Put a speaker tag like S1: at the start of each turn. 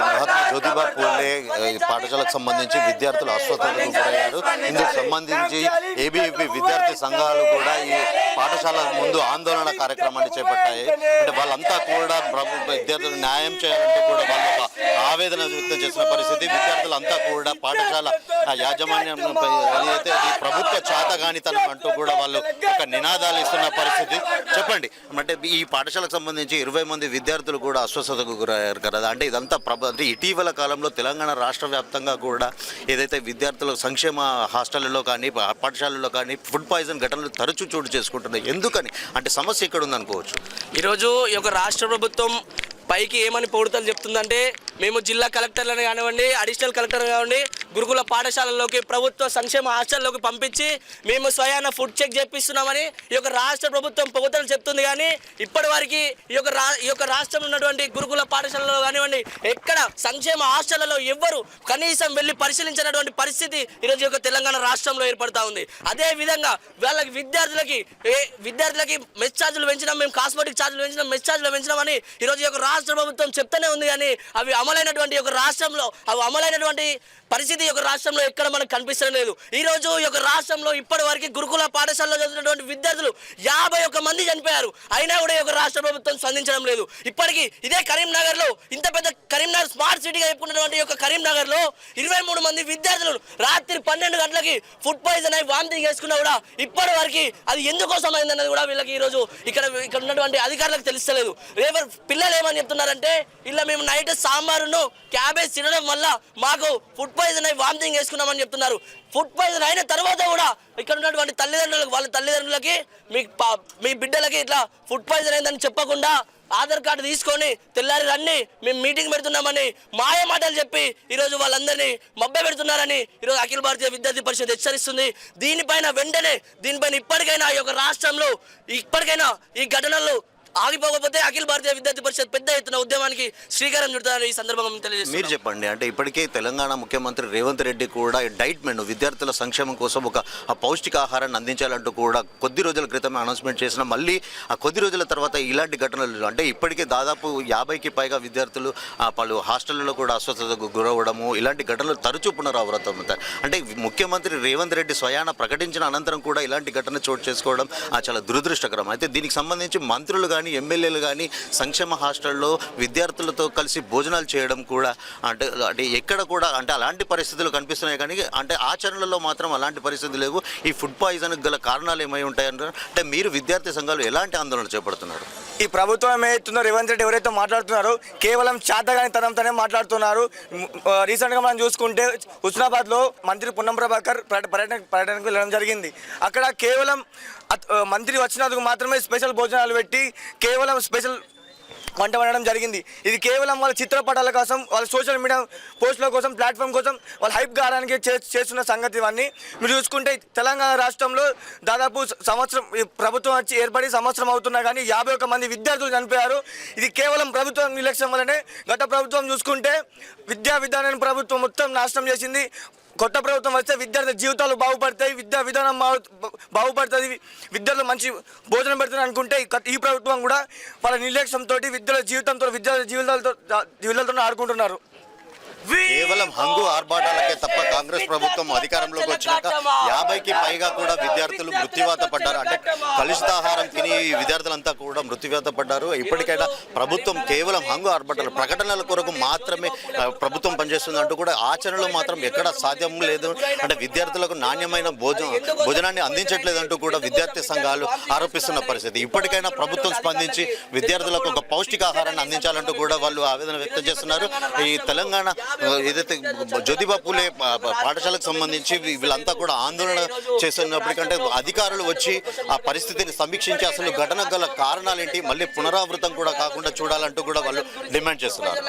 S1: మహాత్మా జ్యోతిబా పూలే పాఠశాలకు సంబంధించి విద్యార్థులు అస్వస్థతకు గురయ్యారు. ఇందుకు సంబంధించి ఏబీవీపీ విద్యార్థి సంఘాలు కూడా ఈ పాఠశాల ముందు ఆందోళన కార్యక్రమాన్ని చేపట్టాయి. అంటే వాళ్ళంతా కూడా విద్యార్థులకు న్యాయం చేయాలంటూ కూడా వాళ్ళు ఆవేదన వ్యక్తం చేసిన పరిస్థితి. విద్యార్థులంతా కూడా పాఠశాల యాజమాన్యం ఏదైతే ప్రభుత్వ చాతగానితనం అంటూ కూడా వాళ్ళు ఒక నినాదాలు ఇస్తున్న పరిస్థితి. చెప్పండి, అంటే ఈ పాఠశాలకు సంబంధించి 20 మంది విద్యార్థులు కూడా అస్వస్థతకు గురయ్యారు కదా. అంటే ఇదంతా అంటే ఇటీవల కాలంలో తెలంగాణ రాష్ట్ర వ్యాప్తంగా కూడా ఏదైతే విద్యార్థుల సంక్షేమ హాస్టళ్లలో కానీ పాఠశాలల్లో కానీ ఫుడ్ పాయిజన్ ఘటనలు తరచూ చోటు చేసుకుంటున్నాయి. ఎందుకని అంటే సమస్య ఎక్కడ ఉందనుకోవచ్చు?
S2: ఈరోజు ఈ యొక్క రాష్ట్ర ప్రభుత్వం పైకి ఏమని పొగుడుతలు చెప్తుందంటే, మేము జిల్లా కలెక్టర్లను కానివ్వండి, అడిషనల్ కలెక్టర్ కానివ్వండి, గురుకుల పాఠశాలల్లోకి ప్రభుత్వ సంక్షేమ హాస్టల్లోకి పంపించి మేము స్వయాన ఫుడ్ చెక్ చేపిస్తున్నామని ఈ యొక్క రాష్ట్ర ప్రభుత్వం పొగుడుతలు చెప్తుంది. కానీ ఇప్పటి వరకు ఈ యొక్క రాష్ట్రంలో ఉన్నటువంటి గురుకుల పాఠశాలలో కానివ్వండి, ఎక్కడ సంక్షేమ హాస్టళ్లలో ఎవ్వరు కనీసం వెళ్ళి పరిశీలించినటువంటి పరిస్థితి ఈరోజు యొక్క తెలంగాణ రాష్ట్రంలో ఏర్పడతా ఉంది. అదే విధంగా వాళ్ళకి విద్యార్థులకి మెస్ ఛార్జీలు పెంచినాం, మేము కాస్మెటిక్ ఛార్జీలు పెంచినాం, మెస్ ఛార్జీలు పెంచినామని ఈరోజు యొక్క రాష్ట్ర ప్రభుత్వం చెప్తూనే ఉంది. కానీ అవి అమలైనటువంటి ఒక రాష్ట్రంలో అమలైనటువంటి పరిస్థితి యొక్క రాష్ట్రంలో ఎక్కడ మనకు కనిపిస్తడం లేదు. ఈ రోజు ఈ యొక్క రాష్ట్రంలో ఇప్పటి వరకు గురుకుల పాఠశాలలో చదువుతున్నటువంటి విద్యార్థులు 51 మంది చనిపోయారు. అయినా కూడా ఈ యొక్క రాష్ట్ర ప్రభుత్వం స్పందించడం లేదు. ఇప్పటికీ ఇదే కరీంనగర్ లో, ఇంత పెద్ద కరీంనగర్ స్మార్ట్ సిటీగా చెప్పుకున్నటువంటి యొక్క కరీంనగర్ లో 23 మంది విద్యార్థులు రాత్రి 12 గంటలకి ఫుడ్ పాయిజన్ అయి వామిటింగ్ చేసుకున్నా కూడా ఇప్పటి వరకు అది ఎందుకోసం అయిందన్నది కూడా వీళ్ళకి ఈ రోజు ఇక్కడ ఉన్నటువంటి అధికారులకు తెలుస్తలేదు. పిల్లలు ఏమని చెప్తున్నారంటే, ఇలా మేము నైట్ సాంబారును క్యాబేజ్ తినడం వల్ల మాకు ఫుడ్ పాయిజన్ అయి వామిటింగ్ చేసుకున్నామని చెప్తున్నారు. ఫుడ్ పాయిజన్ అయిన తర్వాత కూడా ఇక్కడ ఉన్నటువంటి వాళ్ళ తల్లిదండ్రులకి మీ బిడ్డలకి ఇట్లా ఫుడ్ పాయిజన్ అయిందని చెప్పకుండా ఆధార్ కార్డు తీసుకొని తెల్లారి రండి మేము మీటింగ్ పెడుతున్నామని మాయ మాటలు చెప్పి ఈరోజు వాళ్ళందరినీ మబ్బ పెడుతున్నారని ఈరోజు అఖిల భారతీయ విద్యార్థి పరిషత్ హెచ్చరిస్తుంది. దీనిపైన ఇప్పటికైనా ఈ యొక్క రాష్ట్రంలో ఇప్పటికైనా ఈ ఘటనలు ఆగిపోకపోతే అఖిల భారతీయ విద్యార్థి పరిషత్ పెద్ద ఎత్తున ఉద్యమానికి శ్రీకారం చుడతారని ఈ సందర్భంగా తెలియజేస్తారు.
S1: మీరు చెప్పండి, అంటే ఇప్పటికే తెలంగాణ ముఖ్యమంత్రి రేవంత్ రెడ్డి కూడా డైట్ మెను విద్యార్థుల సంక్షేమం కోసం ఒక పౌష్టికాహారాన్ని అందించాలంటూ కూడా కొద్ది రోజుల క్రితమే అనౌన్స్మెంట్ చేసిన, మళ్ళీ ఆ కొద్ది రోజుల తర్వాత ఇలాంటి ఘటనలు అంటే ఇప్పటికే దాదాపు 50కి పైగా విద్యార్థులు పలు హాస్టళ్లలో కూడా అస్వస్థతకు గురవడము, ఇలాంటి ఘటనలు తరచూ పునరావృతమవుతాయి. అంటే ముఖ్యమంత్రి రేవంత్ రెడ్డి స్వయాన ప్రకటించిన అనంతరం కూడా ఇలాంటి ఘటన చోటు చేసుకోవడం చాలా దురదృష్టకరం. అయితే దీనికి సంబంధించి మంత్రులు ఎమ్మెల్యేలు కానీ సంక్షేమ హాస్టల్లో విద్యార్థులతో కలిసి భోజనాలు చేయడం కూడా అంటే ఎక్కడ కూడా అంటే అలాంటి పరిస్థితులు కనిపిస్తున్నాయి. కానీ అంటే ఆచరణలో మాత్రం అలాంటి పరిస్థితులు లేవు. ఈ ఫుడ్ పాయిజన్ గల కారణాలు ఏమై ఉంటాయంటారు? అంటే మీరు విద్యార్థి సంఘాలు ఎలాంటి ఆందోళన చేపడుతున్నారు?
S3: ఈ ప్రభుత్వం ఏమవుతుందో రేవంత్ రెడ్డి ఎవరైతే మాట్లాడుతున్నారో కేవలం చాతగాని తనంతోనే మాట్లాడుతున్నారు. రీసెంట్గా మనం చూసుకుంటే హుస్నాబాద్లో మంత్రి పొన్నం ప్రభాకర్ పర్యటనకు వెళ్ళడం జరిగింది. అక్కడ కేవలం మంత్రి వచ్చినందుకు మాత్రమే స్పెషల్ భోజనాలు పెట్టి కేవలం స్పెషల్ వంట వండడం జరిగింది. ఇది కేవలం వాళ్ళ చిత్రపటాల కోసం, వాళ్ళ సోషల్ మీడియా పోస్టుల కోసం, ప్లాట్ఫామ్ కోసం వాళ్ళు హైప్ కావడానికి చేస్తున్న సంగతి. ఇవన్నీ మీరు చూసుకుంటే తెలంగాణ రాష్ట్రంలో దాదాపు సంవత్సరం ప్రభుత్వం వచ్చి ఏర్పడి సంవత్సరం అవుతున్నా కానీ 51 మంది విద్యార్థులు చనిపోయారు. ఇది కేవలం ప్రభుత్వం నిర్లక్ష్యం వల్లనే. గత ప్రభుత్వం చూసుకుంటే విద్యా విధానాన్ని ప్రభుత్వం మొత్తం నాశనం చేసింది. కొత్త ప్రభుత్వం వస్తే విద్యార్థుల జీవితాలు బాగుపడతాయి, విద్యా విధానం బాగుపడుతుంది, విద్యార్థులు మంచి భోజనం పెడతారు అనుకుంటే ఈ ప్రభుత్వం కూడా వాళ్ళ నిర్లక్ష్యంతో విద్యార్థుల జీవితాలతో ఆడుకుంటున్నారు.
S1: కేవలం హంగు ఆర్భాటాలకే తప్ప కాంగ్రెస్ ప్రభుత్వం అధికారంలోకి వచ్చినాక 50కి పైగా కూడా విద్యార్థులు మృత్యువాత పడ్డారు. అంటే కలుషితాహారం తిని విద్యార్థులంతా కూడా మృత్యువాత పడ్డారు. ఇప్పటికైనా ప్రభుత్వం కేవలం హంగు ఆర్భాటాలు ప్రకటనల కొరకు మాత్రమే ప్రభుత్వం పనిచేస్తుందంటూ కూడా ఆచరణలో మాత్రం ఎక్కడ సాధ్యం లేదు. అంటే విద్యార్థులకు నాణ్యమైన భోజనాన్ని అందించట్లేదంటూ కూడా విద్యార్థి సంఘాలు ఆరోపిస్తున్న పరిస్థితి. ఇప్పటికైనా ప్రభుత్వం స్పందించి విద్యార్థులకు ఒక పౌష్టికాహారాన్ని అందించాలంటూ కూడా వాళ్ళు ఆవేదన వ్యక్తం చేస్తున్నారు. ఈ తెలంగాణ ఏదైతే జ్యోతిబా పూలే పాఠశాలకు సంబంధించి వీళ్ళంతా కూడా ఆందోళన చేస్తున్నప్పటికంటే అధికారులు వచ్చి ఆ పరిస్థితిని సమీక్షించి అసలు ఘటన గల కారణాలేంటి మళ్ళీ పునరావృతం కూడా కాకుండా చూడాలంటూ కూడా వాళ్ళు డిమాండ్ చేస్తున్నారు.